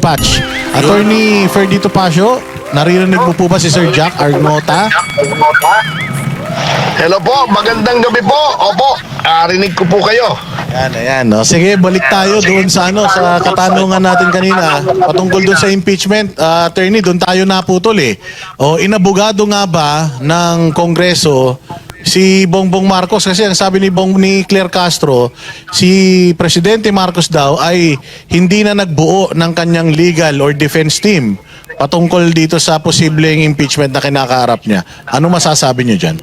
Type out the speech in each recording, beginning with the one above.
Dispatch. Attorney Ferdito Pasio, naririnig mo po ba si Sir Jack Arnota? Hello po, magandang gabi po. Opo, rinig ko po kayo. Ayan. No? Sige, balik tayo doon sa sa katanungan natin kanina patungkol doon sa impeachment. Attorney, doon tayo naputol eh. O inabogado nga ba ng Kongreso si Bongbong Marcos, kasi ang sabi ni Claire Castro, si Presidente Marcos daw ay hindi na nagbuo ng kanyang legal or defense team patungkol dito sa posibleng impeachment na kinakaharap niya. Ano masasabi niyo dyan?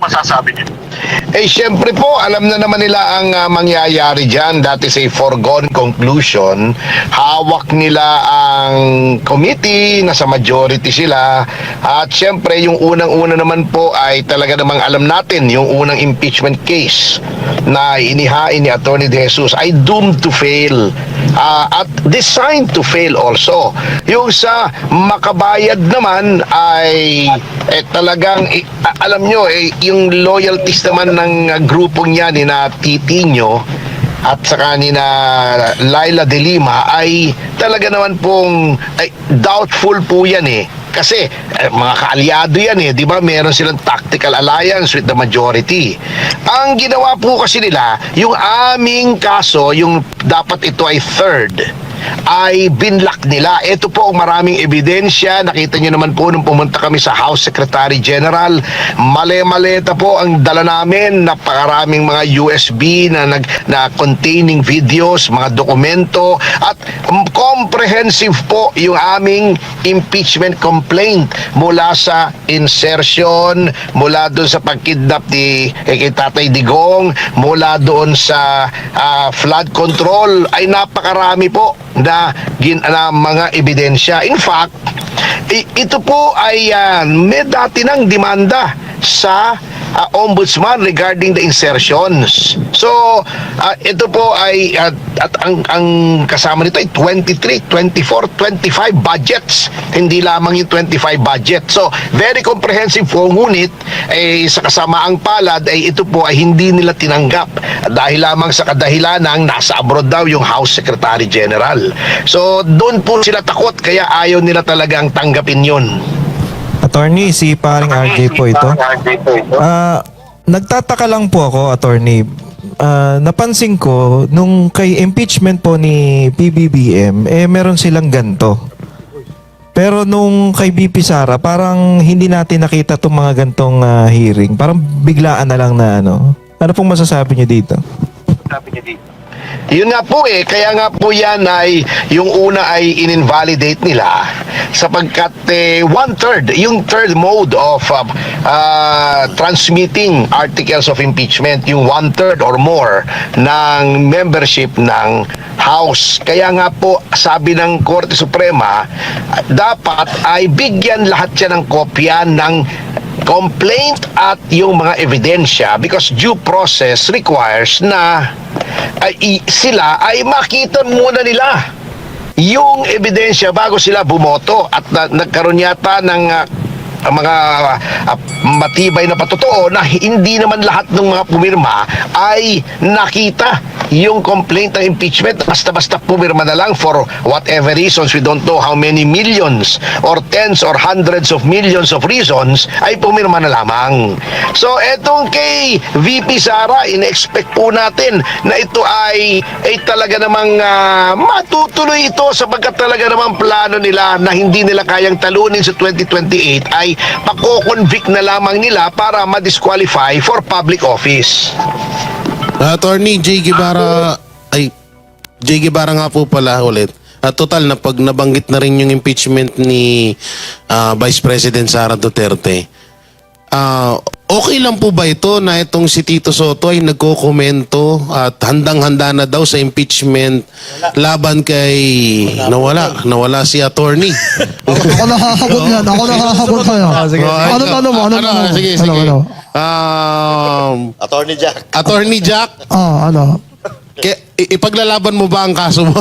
Eh, syempre po, alam na naman nila ang mangyayari dyan. That is a foregone conclusion. Hawak nila ang committee, nasa majority sila. At syempre, yung unang-una naman po ay talaga namang alam natin, yung unang impeachment case na inihain ni Atty. De Jesus ay doomed to fail. At designed to fail also. Yung sa makabayad naman ay talagang alam nyo yung loyalties naman ng grupong yan ni na Titinyo at saka ni na Laila de Lima ay talaga naman pong doubtful po yan kasi mga kaalyado yan di ba? Meron silang tactical alliance with the majority. Ang ginawa po kasi nila, yung aming kaso, yung dapat ito ay third, ay binlock nila. Ito po ang maraming ebidensya. Nakita nyo naman po nung pumunta kami sa House Secretary General, male-maleta po ang dala namin, napakaraming mga USB na containing videos, mga dokumento, at comprehensive po yung aming impeachment complaint mula sa insertion, mula doon sa pagkidnap ni kay Tatay Digong, mula doon sa flood control, ay napakarami po na mga ebidensya. In fact, ito po ay may dati ng demanda sa ombudsman regarding the insertions. So, ito po ay at ang kasama nito ay 23, 24, 25 budgets. Hindi lamang yung 25 budget. So, very comprehensive po. Ngunit sa kasamaang palad ay ito po ay hindi nila tinanggap dahil lamang sa kadahilanang nasa abroad daw yung House Secretary General. So, doon po sila takot kaya ayaw nila talagang tanggapin yun. Attorney, si paring RJ po ito. Nagtataka lang po ako, attorney. Napansin ko, nung kay impeachment po ni PBBM, meron silang ganto. Pero nung kay BP Sara, parang hindi natin nakita itong mga gantong hearing. Parang biglaan na lang na ano. Ano pong masasabi niyo dito? Yun nga po kaya nga po yan ay yung una ay in-invalidate nila sapagkat one-third, yung third mode of transmitting articles of impeachment, yung one-third or more ng membership ng House. Kaya nga po sabi ng Korte Suprema, dapat ay bigyan lahat siya ng kopya ng complaint at yung mga ebidensya because due process requires na sila ay makita muna nila yung ebidensya bago sila bumoto at nagkaroon yata ng mga matibay na patotoo na hindi naman lahat ng mga pumirma ay nakita yung complaint ng impeachment. Basta-basta pumirma na lang for whatever reasons, we don't know how many millions or tens or hundreds of millions of reasons, ay pumirma na lamang. So etong kay VP Sara, ina-expect po natin na ito ay talaga namang matutuloy ito sapagkat talaga namang plano nila na hindi nila kayang talunin sa 2028 ay pako-convict na lamang nila para ma-disqualify for public office. Attorney J. Guevara nga po pala ulit. Total na pag nabanggit na rin yung impeachment ni Vice President Sara Duterte. Okay lang po ba ito na itong si Tito Soto ay nagko-komento at handang-handa na daw sa impeachment laban kay nawala si attorney? Ako nakahabot yan. Ako nakahabot sa'yo. Ano tanong mo? Sige. Attorney Jack. Attorney Jack? Ano? Ipaglalaban mo ba ang kaso mo?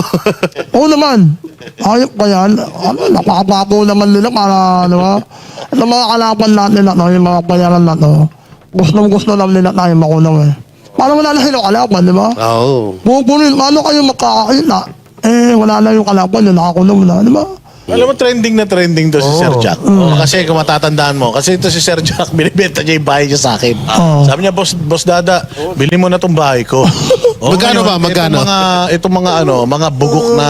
Oo naman. Ayop ka yan. Napakapapo naman nila para, Ang mga kalaban natin yung mga bayaran natin, gusto lang nila tayo makulong Paano wala na silang kalaban, di ba? Oo. Pupunin, paano kayo magkakakita? Wala na yung kalaban, yung nakakulong na, di ba? Alam mo, trending na trending to si Oo. Sir Jack. Kasi kung matatandaan mo, kasi ito si Sir Jack, binibenta niya yung bahay niya sa akin. Oo. Sabi niya, Boss Dada, bili mo na tong bahay ko. Magkano ba? Magkano? Itong mga bugok na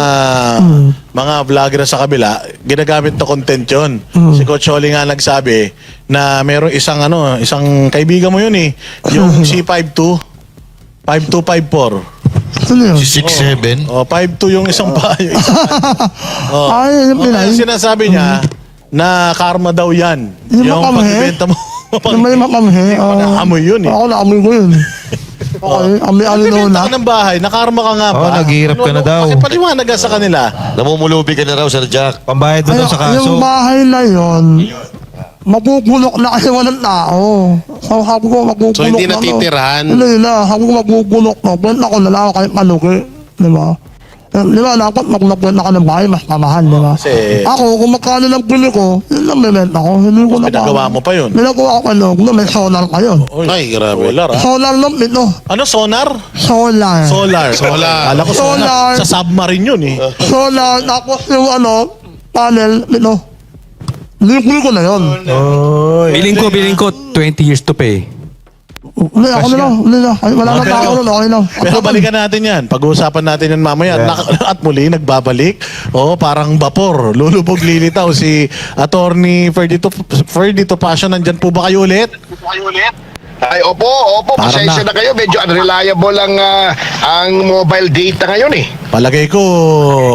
mga vlogger sa kabila, ginagamit na content yun. Si Coach Oli nga nagsabi na merong isang kaibigan mo yun eh, yung C52, 5254. Sino yun? 6'7". Oh, 5'2 yung isang bahay. Ay, yung Pinay. Kaya sinasabi niya na karma daw yan. Yung makamhe? pagbibenta mo. Yung may makamhe. Naamoy yun eh. Ako naamoy ko yun. Okay, amoy ano na Bibenta ka ng bahay, nakarma ka nga ba? naghihirap ka na daw. Kasi paliwanag ka sa kanila. Namumulubi ka na raw, Sir Jack. Pambayad doon sa kaso. Yung bahay na yun, mabubulok na kasi walang tao. So, sabi ko, mabubulok So, hindi na. natitirahan? Hindi na. Sabi ko, mabubulok na. Benta ko na lang kahit malugi. Di ba? Di ba, dapat magbenta ka ng bahay, mas mamahal, di ba? Kasi- Ako, kung magkano lang bili ko, yun lang bibenta ko. Hindi ko na Pinagawa mo pa yun. Pinagawa ko ano, may solar pa yun. Ay, grabe. Solar ah. Solar lang ito. Ano, sonar? Solar. Solar. Solar. Alam ko sonar. Solar. Sa submarine yun eh. Solar, tapos yung panel, ito. Libre ko na yun. Biling ko 20 years to pay. Hindi, ako na lang. Hindi na. Ay, wala na Okay, tao okay. nun. Okay lang. Pero balikan natin yan. Pag-uusapan natin yan mamaya. At muli, nagbabalik. Parang vapor. Lulubog lilitaw si Attorney Ferdito Passion. Nandyan po ba kayo ulit? Ay, opo, Parang pasensya na kayo. Medyo unreliable ang mobile data ngayon eh. Palagay ko,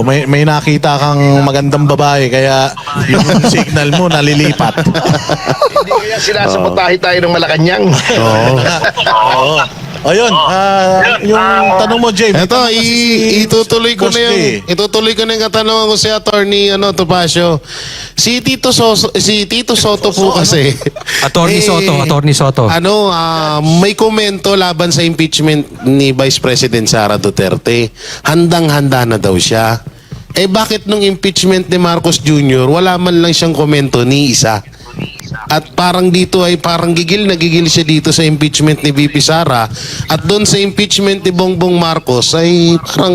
may nakita kang magandang babae. Kaya yung signal mo nalilipat. Hindi kaya sinasabotahe tayo ng Malacanang. Oo. Ayun, yung tanong mo, Jay. Eto, itutuloy ko Boss na yung Jay. yung katanungan ko si Attorney Topacio. Si Tito Soto po kasi. Attorney Soto. May komento laban sa impeachment ni Vice President Sara Duterte. Handang-handa na daw siya. Bakit nung impeachment ni Marcos Jr., wala man lang siyang komento ni isa? At parang dito ay parang gigil siya dito sa impeachment ni VP Sara. At doon sa impeachment ni Bongbong Marcos ay parang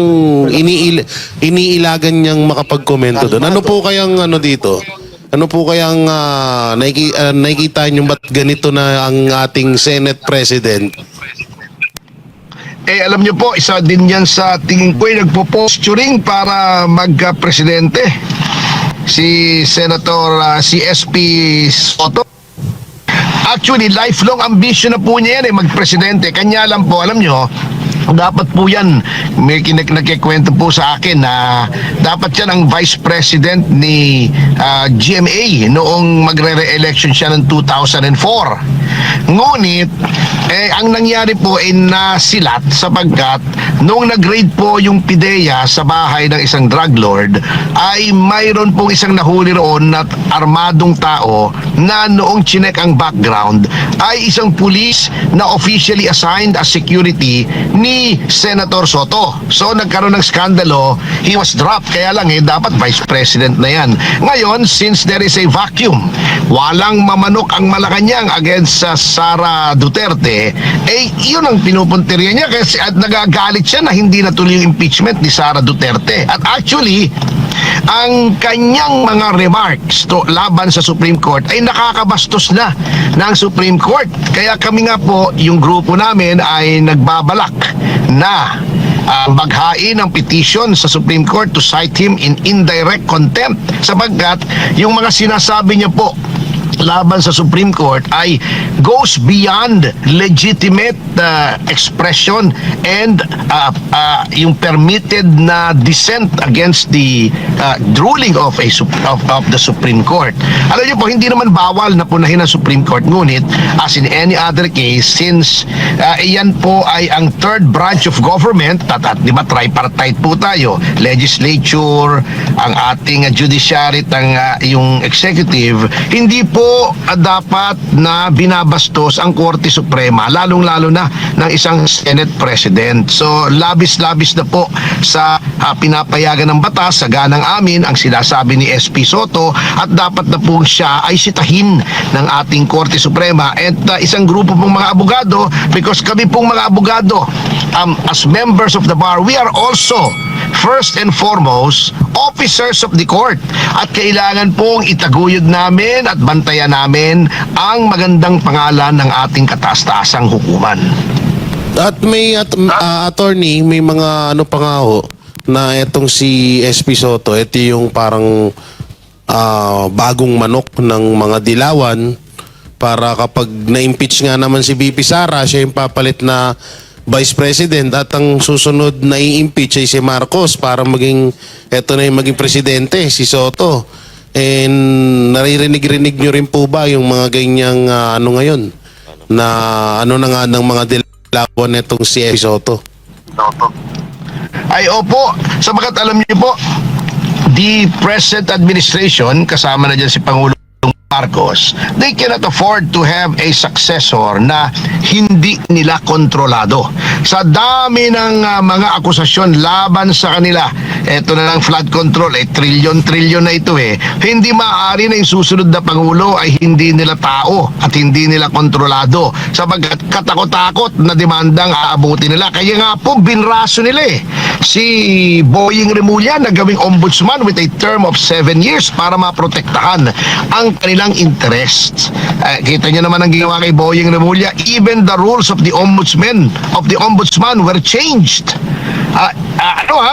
iniilagan niyang makapagkomento doon. Ano po kayang dito? Ano po kayang nakikita niyo ba't ganito na ang ating Senate President? Alam niyo po, isa din yan sa tingin ko ay nagpo-posturing para magka-presidente. Si Senator si SP Soto. Actually, lifelong ambition na po niya yan magpresidente. Kanya lang po, alam nyo, dapat po yan, may nagkikwento po sa akin na dapat yan ang vice president ni GMA noong magre-re-election siya ng 2004. Ngunit, ang nangyari po ay nasilat sapagkat noong nag-raid po yung PIDEA sa bahay ng isang drug lord ay mayroon pong isang nahuli roon na armadong tao na noong chinek ang background ay isang pulis na officially assigned as security ni Senator Soto. So nagkaroon ng skandalo, he was dropped. Kaya lang dapat vice president na yan. Ngayon, since there is a vacuum, walang mamanok ang Malacanang against Sara Duterte, yun ang pinupuntirya niya kasi at nagagalit siya na hindi natuloy yung impeachment ni Sara Duterte. At actually, ang kanyang mga remarks laban sa Supreme Court ay nakakabastos na ng Supreme Court. Kaya kami nga po, yung grupo namin ay nagbabalak na maghain ng petition sa Supreme Court to cite him in indirect contempt sapagkat yung mga sinasabi niya po laban sa Supreme Court ay goes beyond legitimate expression and yung permitted na dissent against the ruling of the Supreme Court. Alam niyo po, hindi naman bawal na punahin ng Supreme Court, ngunit as in any other case, since iyan po ay ang third branch of government, at di ba tripartite po tayo, legislature, ang ating judiciary, yung executive, hindi po dapat na binabastos ang Korte Suprema, lalong-lalo na ng isang Senate President. So, labis-labis na po sa pinapayagan ng batas, sa ganang amin, ang sinasabi ni SP Soto, at dapat na po siya ay sitahin ng ating Korte Suprema. At isang grupo pong mga abogado, because kami pong mga abogado, as members of the bar, we are also first and foremost, officers of the court. At kailangan pong itaguyod namin at bantayan namin ang magandang pangalan ng ating kataas-taasang hukuman. At may attorney, may mga ano pa nga ho, na etong si SP Soto, ito yung parang bagong manok ng mga dilawan para kapag na-impeach nga naman si BP Sara, siya yung papalit na Vice President at ang susunod na i-impeach ay si Marcos para maging, eto na yung maging presidente, si Soto. And naririnig-rinig nyo rin po ba yung mga ganyang ano ngayon? Na ano na nga ng mga dilawan netong si SP Soto? Ay opo, sabagat alam niyo po, the present administration, kasama na dyan si Pangulong Marcos, they cannot afford to have a successor na hindi nila kontrolado. Sa dami ng mga akusasyon laban sa kanila, eto na lang flood control, trilyon-trilyon na ito hindi maaari na yung susunod na Pangulo ay hindi nila tao at hindi nila kontrolado. Sabagat katakot-takot na demandang aabuti nila. Kaya nga po, binraso nila si Boying Remulla na gawing ombudsman with a term of 7 years para maprotektahan ang kanilang interests. Kita nyo naman ang ginawa kay Boying Remulla. Even the rules of the ombudsman were changed.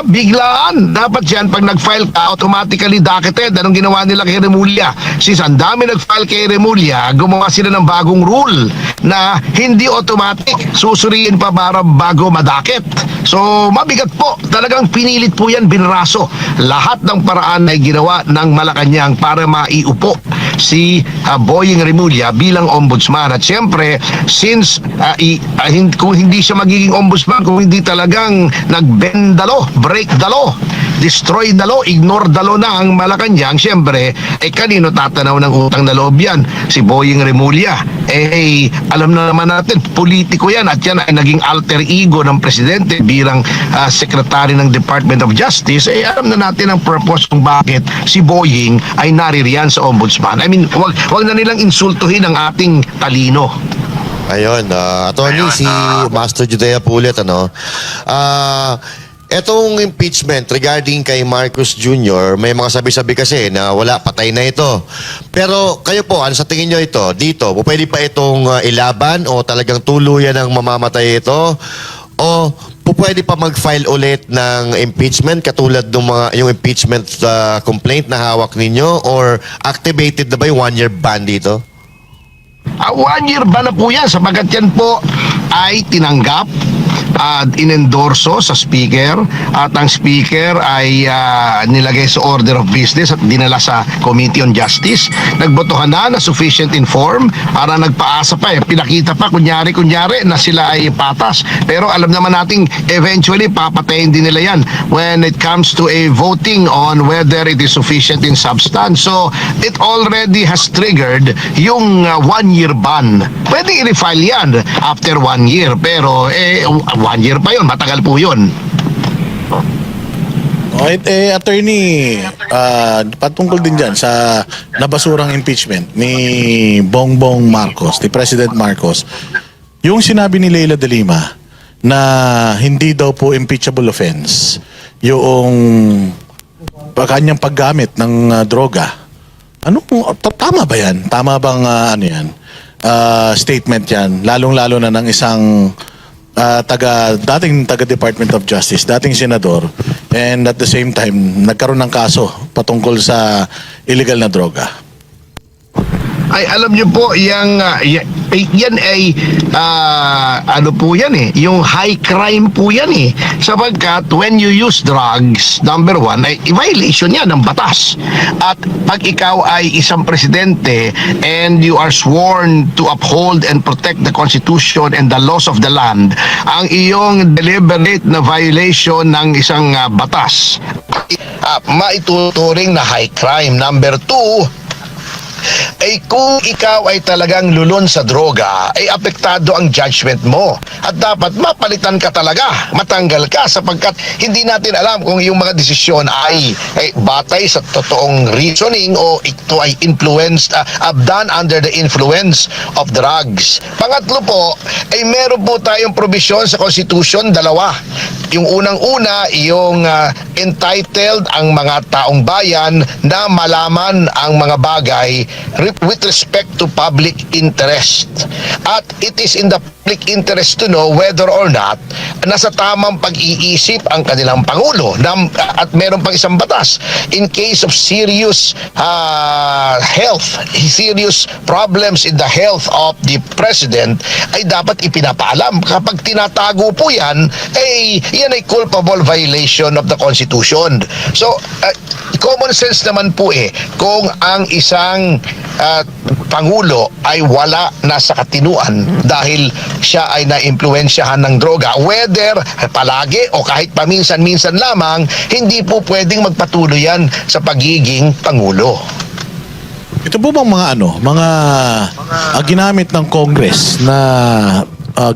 Biglaan. Dapat yan, pag nag-file ka, automatically docketed. Anong ginawa nila kay Remulla? Since ang dami nag-file kay Remulla, gumawa sila ng bagong rule na hindi automatic. Susuriin pa para bago madakit. So, mabigat po. Talagang pinilit po yan, binraso. Lahat ng paraan ay ginawa ng Malacanang para maiupo si Boying Remulla bilang ombudsman. At siyempre, since kung hindi siya magiging ombudsman, kung hindi talagang nag-bend the law, break the law, destroy the law, ignore the law na ang Malacanang, siyempre, kanino tatanaw ng utang na loob yan? Si Boying Remulla. Alam na naman natin, politiko yan at yan ay naging alter ego ng presidente bilang secretary ng Department of Justice. Alam na natin ang purpose kung bakit si Boying ay naririyan sa ombudsman. I mean, wag na nilang insultuhin ang ating talino. Ayun, attorney, si Master Judea Pulit, etong impeachment regarding kay Marcos Jr., may mga sabi-sabi kasi na wala, patay na ito. Pero kayo po, ano sa tingin nyo ito? Dito, pwede pa itong ilaban o talagang tuluyan ng mamamatay ito? O pwede pa mag-file ulit ng impeachment katulad ng yung impeachment complaint na hawak ninyo? Or activated na ba yung 1-year ban dito? 1 year ba na po yan? Sabagat yan po ay tinanggap at inendorso sa speaker at ang speaker ay nilagay sa order of business at dinala sa Committee on Justice. Nagbotohan na sufficient inform para nagpaasa pa pinakita pa kunyari na sila ay patas. Pero alam naman nating eventually papatayin din nila yan when it comes to a voting on whether it is sufficient in substance. So it already has triggered yung 1-year ban. Pwede i-refile yan after 1 year pero 1 year pa yun, matagal po yun. Okay, attorney, patungkol din dyan sa nabasurang impeachment ni Bongbong Marcos, ni President Marcos. Yung sinabi ni Leila de Lima na hindi daw po impeachable offense yung kanyang paggamit ng droga. Ano po, tama ba yan? Tama bang statement yan? Lalong-lalo na ng isang dating taga Department of Justice, dating senador, and at the same time nagkaroon ng kaso patungkol sa illegal na droga. Ay alam niyo po yan ay ano po yan yung high crime po yan sapagkat when you use drugs, number 1 ay violation yan ng batas. At pag ikaw ay isang presidente and you are sworn to uphold and protect the Constitution and the laws of the land, ang iyong deliberate na violation ng isang batas maituturing na high crime. Number 2, ay kung ikaw ay talagang lulon sa droga, ay apektado ang judgment mo. At dapat mapalitan ka talaga, matanggal ka, sapagkat hindi natin alam kung yung mga desisyon ay batay sa totoong reasoning o ito ay influenced, done under the influence of drugs. Pangatlo po, ay meron po tayong provision sa Constitution, dalawa. Yung unang-una, yung entitled ang mga taong bayan na malaman ang mga bagay with respect to public interest. At it is in the public interest to know whether or not nasa tamang pag-iisip ang kanilang Pangulo. At meron pang isang batas. In case of serious serious problems in the health of the President, ay dapat ipinapaalam. Kapag tinatago po yan, yan ay culpable violation of the Constitution. So, common sense naman po kung ang isang Pangulo ay wala na sa katinuan dahil siya ay naimpluwensyahan ng droga, whether palagi o kahit paminsan-minsan lamang, hindi po pwedeng magpatuloy yan sa pagiging Pangulo. Ito po bang mga ginamit ng Congress na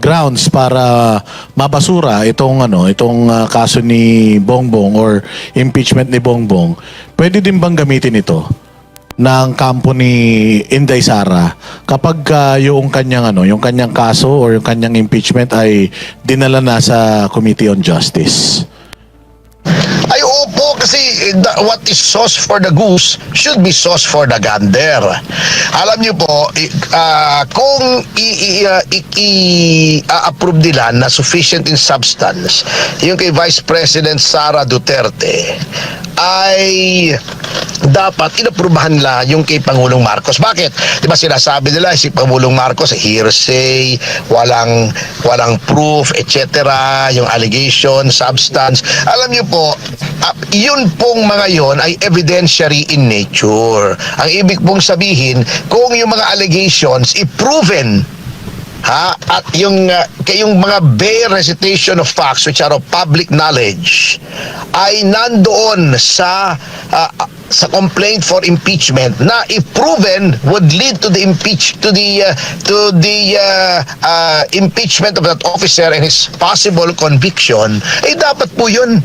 grounds para mabasura itong kaso ni Bongbong or impeachment ni Bongbong, pwede din bang gamitin ito ng kampo ni Inday Sara kapag yung kanyang kaso or yung kanyang impeachment ay dinala na sa Committee on Justice? Ay opo, kasi what is sauce for the goose should be sauce for the gander. Alam niyo po, kung i-approve nila na sufficient in substance yung kay Vice President Sara Duterte, ay dapat inaprubahan nila yung kay Pangulong Marcos. Bakit? Di ba sinasabi nila si Pangulong Marcos hearsay, walang proof, etc., yung allegation, substance. Alam niyo po, yun pong mga yon ay evidentiary in nature. Ang ibig pong sabihin, kung yung mga allegations i-proven, at yung mga bare recitation of facts which are of public knowledge ay nandoon sa complaint for impeachment na if proven would lead to the impeachment of that officer and his possible conviction, ay dapat po yun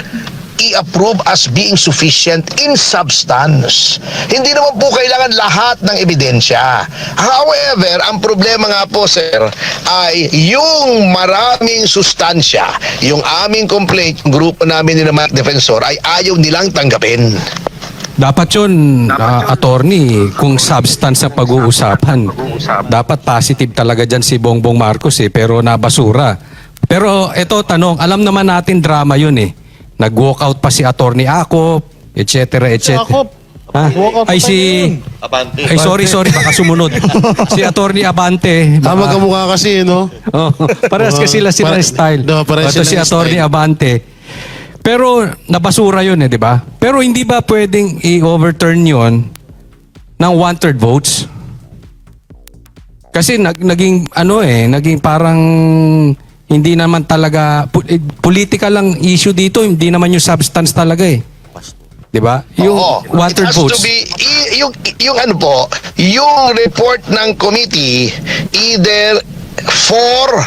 i-approve as being sufficient in substance. Hindi naman po kailangan lahat ng ebidensya. However, ang problema nga po, sir, ay yung maraming sustansya, yung aming complaint, yung grupo namin ni mga defensor, ay ayaw nilang tanggapin. Dapat yun, attorney, kung substance sa pag-uusapan. Dapat positive talaga dyan si Bongbong Marcos pero nabasura. Pero ito, tanong, alam naman natin drama yun Nag-walk out pa si Attorney Acop, etc. etc. Acop? Ha? Ay si Abante. Ay sorry, baka sumunod. Si Attorney Abante. Tama ka mukha kasi, no? Oh, parehas kasi sila style. No, parehas Ito si sila Attorney style. Abante. Pero nabasura yun di ba? Pero hindi ba pwedeng i-overturn yun ng 1/3 votes? Kasi naging naging parang hindi naman talaga political lang issue dito, hindi naman yung substance talaga 'Di ba? Yung 1/3 votes. To be, yung yung report ng committee either for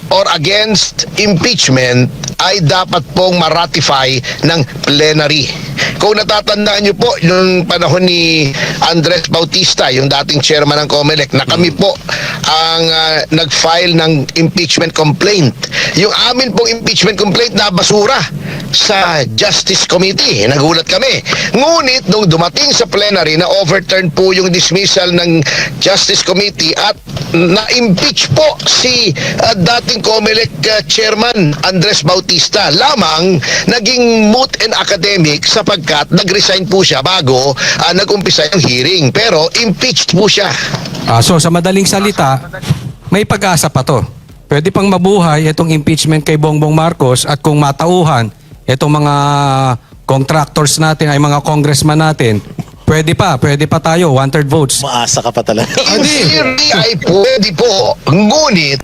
or against impeachment ay dapat pong ma-ratify ng plenary. Kung natatandaan niyo po, yung panahon ni Andres Bautista, yung dating chairman ng COMELEC, na kami po ang nag-file ng impeachment complaint. Yung amin pong impeachment complaint na basura sa Justice Committee. Nagulat kami. Ngunit nung dumating sa plenary, na overturn po yung dismissal ng Justice Committee at na-impeach po si dating COMELEC chairman Andres Bautista. Lamang naging moot and academic sapagkat nag-resign po siya bago nag-umpisa yung hearing. Pero impeached po siya. So sa madaling salita, may pag-asa pa to. Pwede pang mabuhay itong impeachment kay Bongbong Marcos at kung matauhan itong mga contractors natin ay mga congressman natin, pwede pa tayo 1/3 votes. Maasa ka pa talaga. In theory ay pwede po. Ngunit,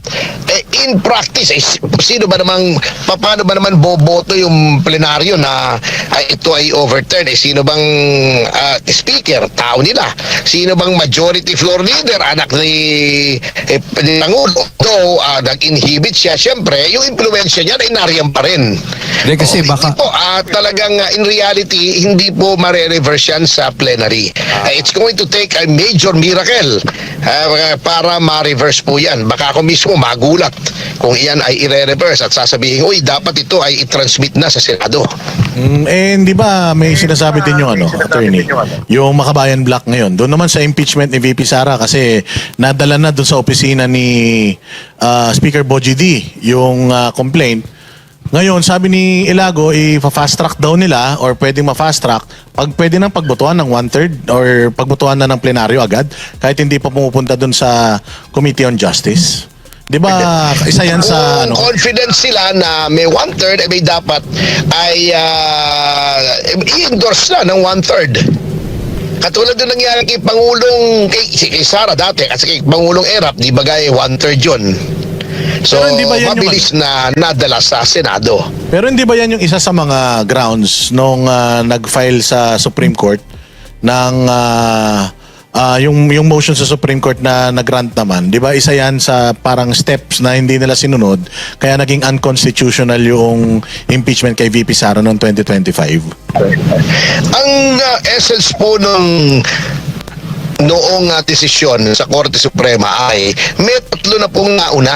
in practice, sino ba namang, paano ba naman boboto yung plenaryo na ito ay overturn? Sino bang speaker? Tao nila. Sino bang majority floor leader? Anak ni Pangulo. Though nag-inhibit siya, syempre, yung impluensya niya ay nariyan pa rin. Hindi kasi baka... Hindi po, talagang in reality, hindi po mare-reverse yan sa plenary. It's going to take a major miracle para ma-reverse po yan. Baka ako mismo magulat kung iyan ay i-reverse at sasabihin, uy, dapat ito ay i-transmit na sa Senado. Di ba may sinasabi din yung attorney, yung Makabayan Block ngayon. Doon naman sa impeachment ni VP Sara kasi nadala na doon sa opisina ni Speaker Bogie D yung complaint. Ngayon, sabi ni Ilago, i-fast track daw nila or pwedeng ma-fast track pag pwede nang pagbotohan ng 1/3 or pagbotohan na ng plenaryo agad kahit hindi pa pumupunta doon sa Committee on Justice. Di ba isa yan sa Kung confident sila na may 1/3, may dapat ay i-endorse na ng 1/3. Katulad ng nangyari kay Pangulong, kay Sara dati, kasi kay Pangulong Erap, di ba gaya 1/3 yun? So, Pero hindi ba yan yung mabilis na nadala sa Senado. Pero hindi ba yan yung isa sa mga grounds nung nag-file sa Supreme Court ng yung motion sa Supreme Court na nag-grant naman, 'di ba? Isa yan sa parang steps na hindi nila sinunod kaya naging unconstitutional yung impeachment kay VP Sara noong 2025. Ang essence po noong desisyon sa Korte Suprema ay may tatlo na pong nauna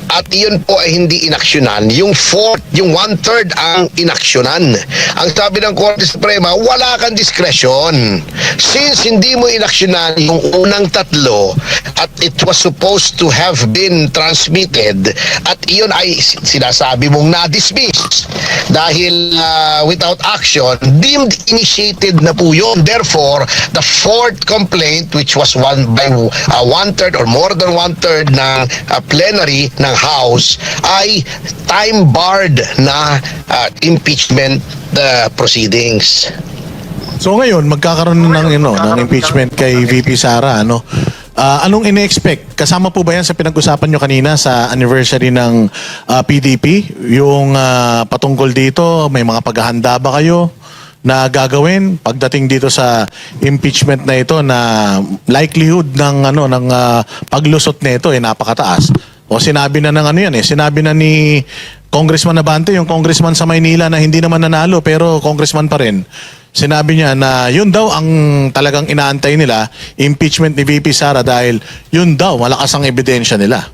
at iyon po ay hindi inaksyonan. Yung 1/3 ang inaksyonan. Ang sabi ng Korte Suprema, wala kang diskresyon. Since hindi mo inaksyonan yung unang tatlo at it was supposed to have been transmitted at iyon ay sinasabi mong na-dismiss dahil without action, deemed initiated na po yun. Therefore, the fourth complaint which was by 1/3 or more than 1/3 ng plenary ng House ay time-barred na impeachment proceedings. So ngayon magkakaroon ng impeachment kay VP Sara, ano? Anong ine-expect? Kasama po ba yan sa pinag-usapan nyo kanina sa anniversary ng PDP? Yung patungkol dito, may mga paghahanda ba kayo na gagawin pagdating dito sa impeachment na ito na likelihood ng paglusot nito ay napakataas? O sinabi na ng sinabi na ni Congressman Abante, yung congressman sa Maynila na hindi naman nanalo pero congressman pa rin. Sinabi niya na yun daw ang talagang inaantay nila, impeachment ni VP Sara dahil yun daw malakas ang ebidensya nila.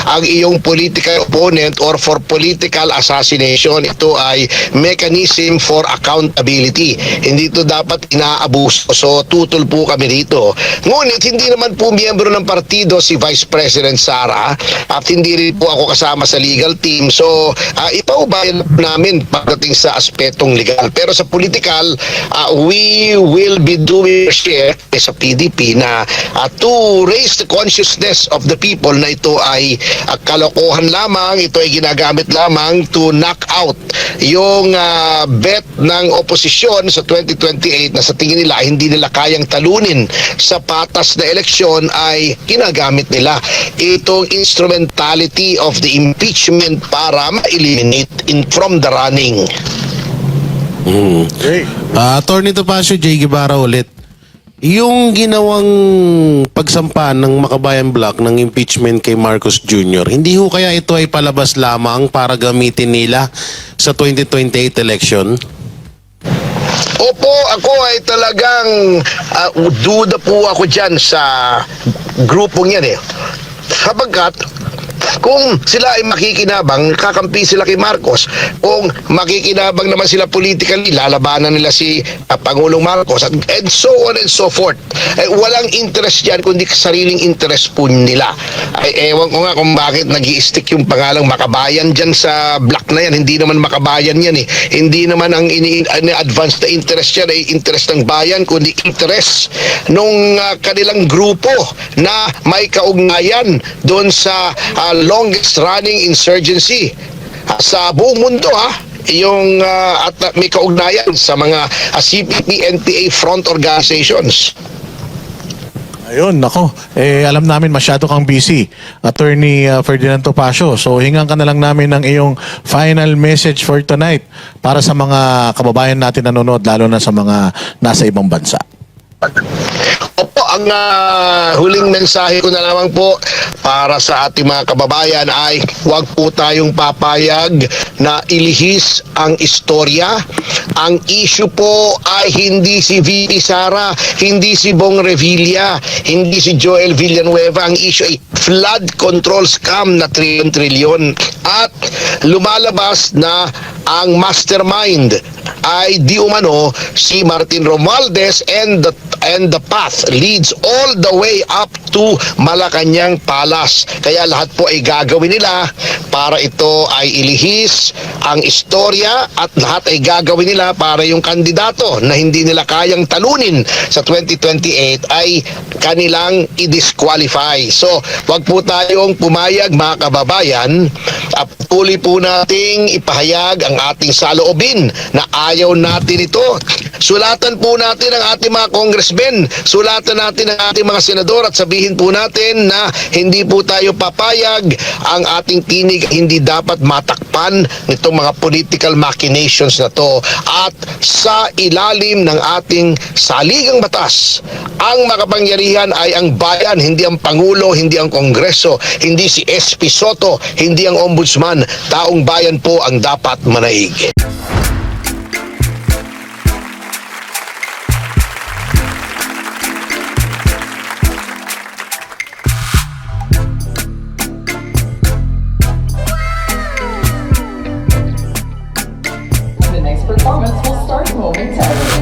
Ang iyong political opponent or for political assassination, ito ay mechanism for accountability. Hindi ito dapat inaabuso. So tutol po kami rito. Ngunit hindi naman po miyembro ng partido si Vice President Sara at hindi rin po ako kasama sa legal team. So ipaubayan namin pagdating sa aspetong legal. Pero sa political, we will be doing share sa PDP na to raise the consciousness of the people na ito ay kalokohan lamang, ito ay ginagamit lamang to knock out yung bet ng oposisyon sa 2028 na sa tingin nila hindi nila kayang talunin sa patas na eleksyon ay ginagamit nila itong instrumentality of the impeachment para ma-eliminate from the running. Attorney Topacio, J. Guevara ulit. Yung ginawang pagsampa ng Makabayan Block ng impeachment kay Marcos Jr., hindi ho kaya ito ay palabas lamang para gamitin nila sa 2028 election? Opo, ako ay talagang duda po ako dyan sa grupong yan Sapagkat kung sila ay makikinabang, kakampi sila kay Marcos. Kung makikinabang naman sila politically, lalabanan nila si Pangulong Marcos and so on and so forth. Walang interest yan, kundi sariling interest po nila. Ewan ko nga kung bakit nag-i-stick yung pangalang Makabayan dyan sa block na yan. Hindi naman Makabayan yan Hindi naman ang ini-advance na interest yan ay interest ng bayan, kundi interest nung kanilang grupo na may kaugnayan doon sa longest running insurgency sa buong mundo yung at may kaugnayan sa mga CPP, NPA front organizations. Ayun, nako. Alam namin masyado kang busy, Attorney Ferdinand Topacio. So hingan ka na lang namin ng iyong final message for tonight para sa mga kababayan natin na nanonood, lalo na sa mga nasa ibang bansa. Opo, ang huling mensahe ko na lamang po para sa ating mga kababayan ay huwag po tayong papayag na ilihis ang istorya. Ang issue po ay hindi si VP Sara, hindi si Bong Revilla, hindi si Joel Villanueva. Ang issue ay flood control scam na trilyon. At lumalabas na ang mastermind ay di umano si Martin Romualdez, and the path leads all the way up to Malacanang Palace. Kaya lahat po ay gagawin nila para ito ay ilihis ang istorya, at lahat ay gagawin nila para yung kandidato na hindi nila kayang talunin sa 2028 ay kanilang i-disqualify. So, wag po tayong pumayag, mga kababayan. Patuloy po nating ipahayag ang ating saloobin na ayaw natin ito. Sulatan po natin ang ating mga congressmen, sulatan natin ang ating mga senador, at sabihin po natin na hindi po tayo papayag, ang ating tinig hindi dapat matakpan nitong mga political machinations na to. At sa ilalim ng ating saligang batas, ang makapangyarihan ay ang bayan, hindi ang Pangulo, hindi ang Kongreso, hindi si SP Soto, hindi ang Ombudsman. Taong bayan po ang dapat manaig. The next performance will start momentarily.